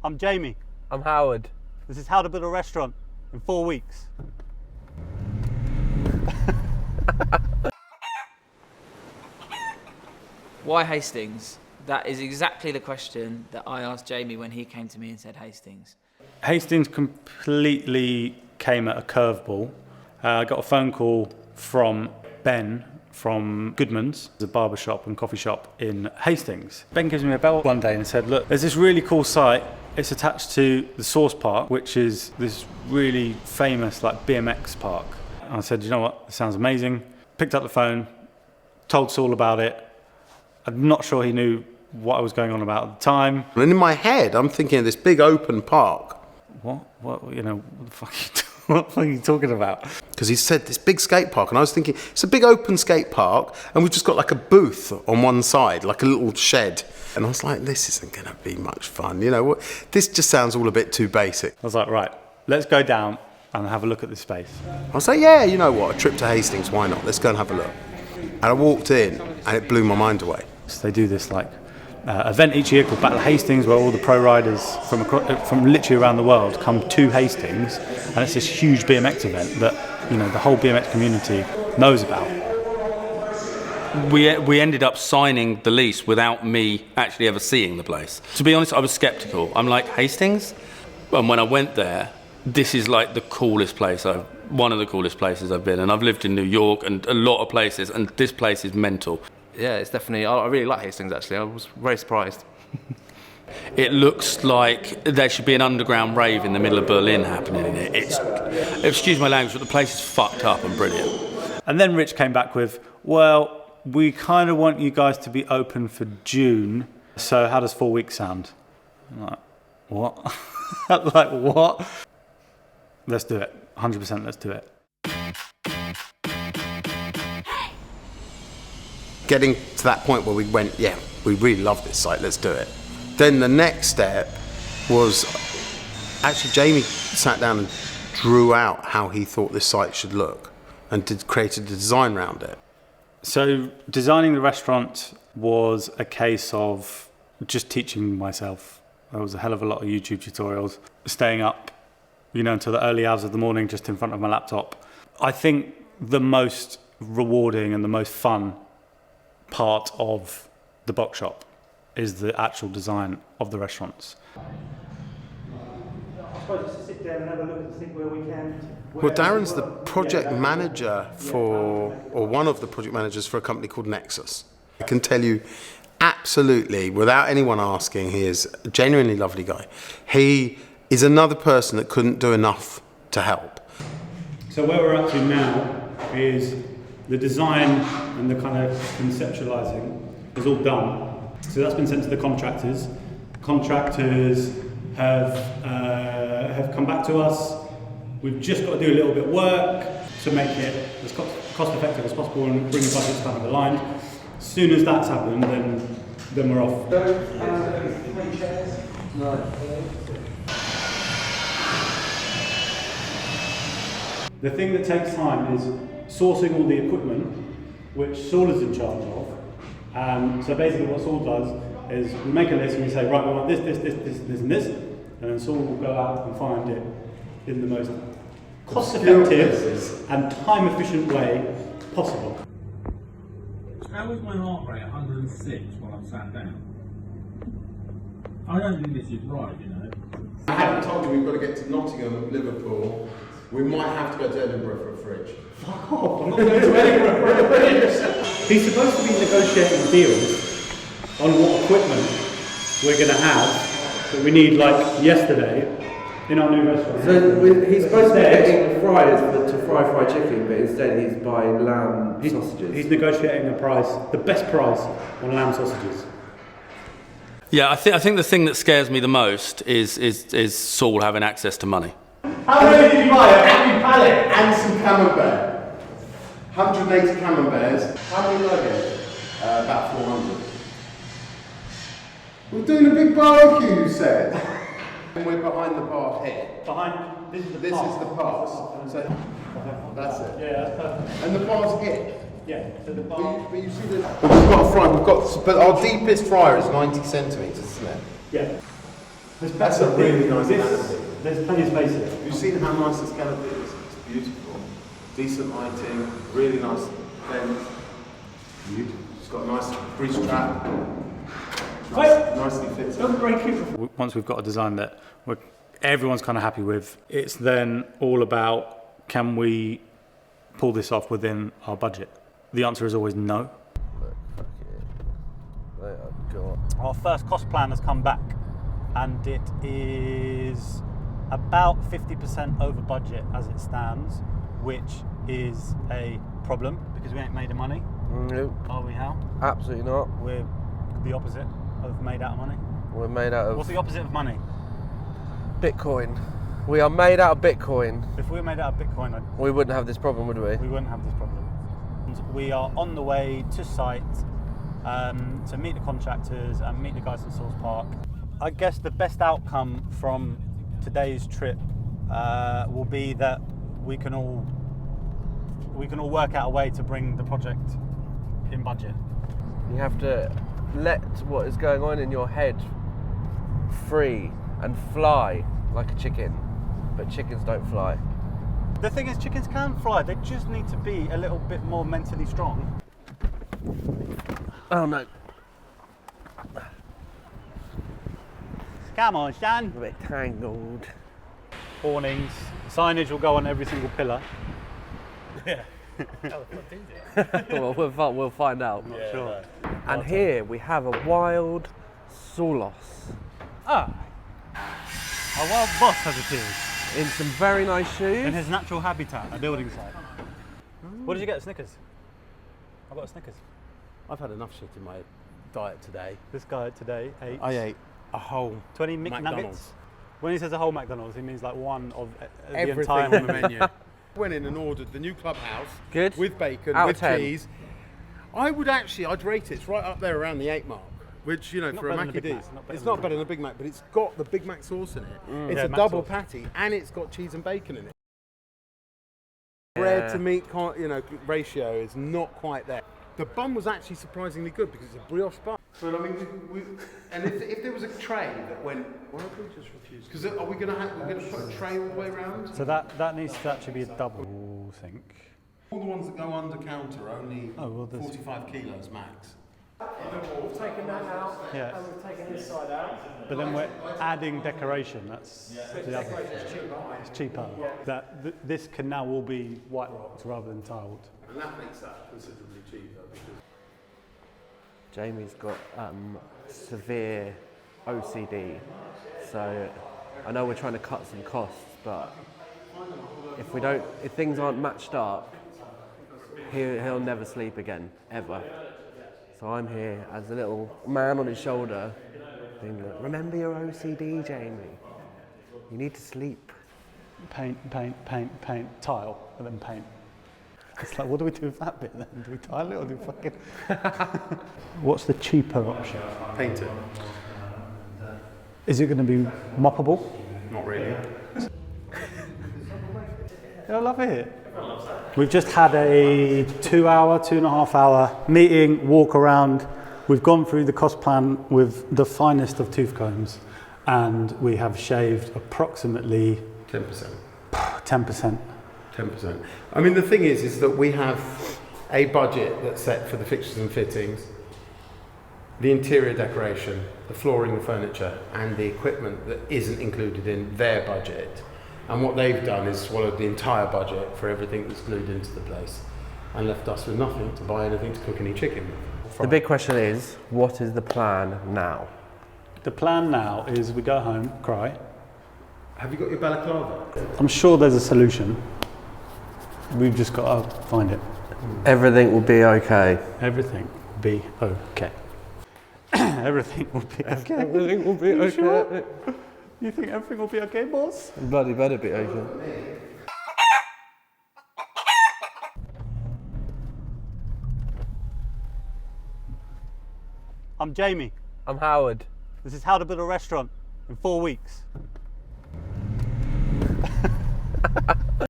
I'm Jamie. I'm Howard. This is How to Build a Restaurant in 4 weeks. Why Hastings? That is exactly the question that I asked Jamie when he came to me and said Hastings. Hastings completely came at a curveball. I got a phone call from Ben from Goodman's, the barbershop and coffee shop in Hastings. Ben gives me a bell one day and said, look, there's this really cool site. It's attached to the Source Park, which is this really famous like BMX park. And I said, you know what, this sounds amazing. Picked up the phone, told Saul about it. I'm not sure he knew what I was going on about at the time. And in my head, I'm thinking of this big open park. What, you know, what the fuck are you talking about? Because he said this big skate park, and I was thinking, it's a big open skate park, and we've just got like a booth on one side, like a little shed. And I was like, this isn't going to be much fun. You know what? This just sounds all a bit too basic. I was like, right, let's go down and have a look at this space. I was like, yeah, you know what? A trip to Hastings, why not? Let's go and have a look. And I walked in, and it blew my mind away. So they do this like event each year called Battle of Hastings, where all the pro riders from literally around the world come to Hastings, and it's this huge BMX event that, you know, the whole BMX community knows about. We ended up signing the lease without me actually ever seeing the place. To be honest, I was sceptical. I'm like, Hastings? And when I went there, this is like the coolest place one of the coolest places I've been. And I've lived in New York and a lot of places, and this place is mental. Yeah, it's definitely, I really like Hastings actually. I was very surprised. It looks like there should be an underground rave in the middle of Berlin happening in it. Excuse my language, but the place is fucked up and brilliant. And then Rich came back with, well, we kind of want you guys to be open for June, so how does 4 weeks sound? I'm like, what? Like, what? Let's do it. 100% let's do it. Getting to that point where we went, yeah, we really love this site, let's do it. Then the next step was, actually Jamie sat down and drew out how he thought this site should look and created a design around it. So designing the restaurant was a case of just teaching myself. There was a hell of a lot of YouTube tutorials, staying up, you know, until the early hours of the morning just in front of my laptop. I think the most rewarding and the most fun part of the box shop is the actual design of the restaurants. I suppose just to sit there and have a look and think where we can. Well, Darren's the project manager or one of the project managers for a company called Nexus. I can tell you absolutely, without anyone asking, he is a genuinely lovely guy. He is another person that couldn't do enough to help. So where we're up to now is the design and the kind of conceptualizing is all done. So that's been sent to the contractors. Contractors have come back to us. We've just got to do a little bit of work to make it as cost effective as possible and bring the budgets kind of aligned. As soon as that's happened, then we're off. The thing that takes time is sourcing all the equipment, which Saul is in charge of. So basically what Saul does is we make a list and we say, right, we want this, and this, and then Saul will go out and find it in the most cost-effective and time-efficient way possible. How is my heart rate 106 while I'm sat down? I don't think this is right, you know. I haven't told you we've got to get to Nottingham, Liverpool. We might have to go to Edinburgh for a fridge. Fuck off, I'm not going to Edinburgh for a fridge. He's supposed to be negotiating deals on what equipment we're going to have that we need like yesterday in our new restaurant. So he's supposed to be getting fryers to fry fried chicken, but instead he's buying lamb sausages. He's negotiating a price, the best price on lamb sausages. Yeah, I think the thing that scares me the most is Saul having access to money. How many did you buy? A happy pallet and some camembert. 180 camemberts. How many nuggets? About 400. We're doing a big barbecue, you said. And we're behind the bar here. Behind, this is the This pass. is the pass. So that's it. Yeah, that's perfect. And the bar's here. Yeah, so the bar. But you see the... We've got a fry, but our deepest fryer is 90 centimetres, isn't it? Yeah. That's a really nice canopy. There's plenty of space here. Have you seen how nice this canopy is? It's beautiful. Decent lighting, really nice vents. Beautiful. It's got a nice grease trap. Nicely fits. Don't break it. Once we've got a design that everyone's kind of happy with, it's then all about, can we pull this off within our budget? The answer is always no. Our first cost plan has come back, and it is about 50% over budget as it stands, which is a problem because we ain't made of money. Nope. Are we, Hal? Absolutely not. We're the opposite of made out of money. We're made out of What's the opposite of money? Bitcoin. We are made out of Bitcoin. If we were made out of Bitcoin, We wouldn't have this problem, would we? we wouldn't have this problem. We are on the way to site to meet the contractors and meet the guys at Source Park. I guess the best outcome from today's trip will be that we can all work out a way to bring the project in budget. You have to let what is going on in your head free and fly like a chicken. But chickens don't fly. The thing is, chickens can fly. They just need to be a little bit more mentally strong. Oh no. Come on, Stan. A bit tangled. Awnings, signage will go on every single pillar. Yeah. Well, we'll find out. Sure. And here we have a wild Saulos Ah, a wild boss as it is, in some very nice in shoes. his natural habitat, a building site. What did you get at Snickers? I got a Snickers. I've had enough shit in my diet today. This guy today ate I ate a whole 20 McNuggets. McDonald's. When he says a whole McDonald's, he means like one of the Everything entire on the menu. Went in and ordered the new clubhouse. Good. With bacon, Out of with 10. cheese. I'd rate it. It's right up there around the 8 mark. Which, you know, Not for a better than a Mackie Big Mac, D's, not better it's than not a better than a Big Mac, but it's got the Big Mac sauce in it. It's Yeah, a Mac double sauce. patty, and it's got cheese and bacon in it. Bread to meat, ratio is not quite there. The bun was actually surprisingly good because it's a brioche bun. But I mean, and if there was a tray that went, why don't we just refuse? Because are we going to put a tray all the way around? So that needs to actually be a double sink. All the ones that go under counter are only Oh, well, there's- 45 kilos max. We've taken that out Yeah. and we've taken this side out. But then we're adding decoration. That's the other. It's cheaper. This can now all be white rocked rather than tiled. And that makes that considerably cheaper because Jamie's got severe OCD, so I know we're trying to cut some costs, but if things aren't matched up, he'll never sleep again, ever. So I'm here as a little man on his shoulder, being like, remember your OCD, Jamie. You need to sleep. Paint, tile, and then paint. It's like, what do we do with that bit then? Do we tile it or do we fucking... What's the cheaper option? paint it. Is it going to be moppable? Not really. I love it. We've just had a 2.5 hour meeting, walk around. We've gone through the cost plan with the finest of tooth combs, and we have shaved approximately 10%. 10%. 10%. I mean, the thing is that we have a budget that's set for the fixtures and fittings, the interior decoration, the flooring, the furniture, and the equipment that isn't included in their budget. And what they've done is swallowed the entire budget for everything that's glued into the place and left us with nothing to buy anything to cook any chicken with. The big question is, what is the plan now? The plan now is we go home, cry. Have you got your balaclava? I'm sure there's a solution. We've just got to find it. Everything will be okay. Everything will be okay. Everything will be okay. Everything will be You okay. sure? You think everything will be okay, boss? Bloody better be okay. I'm Jamie. I'm Howard. This is how to build a restaurant in 4 weeks.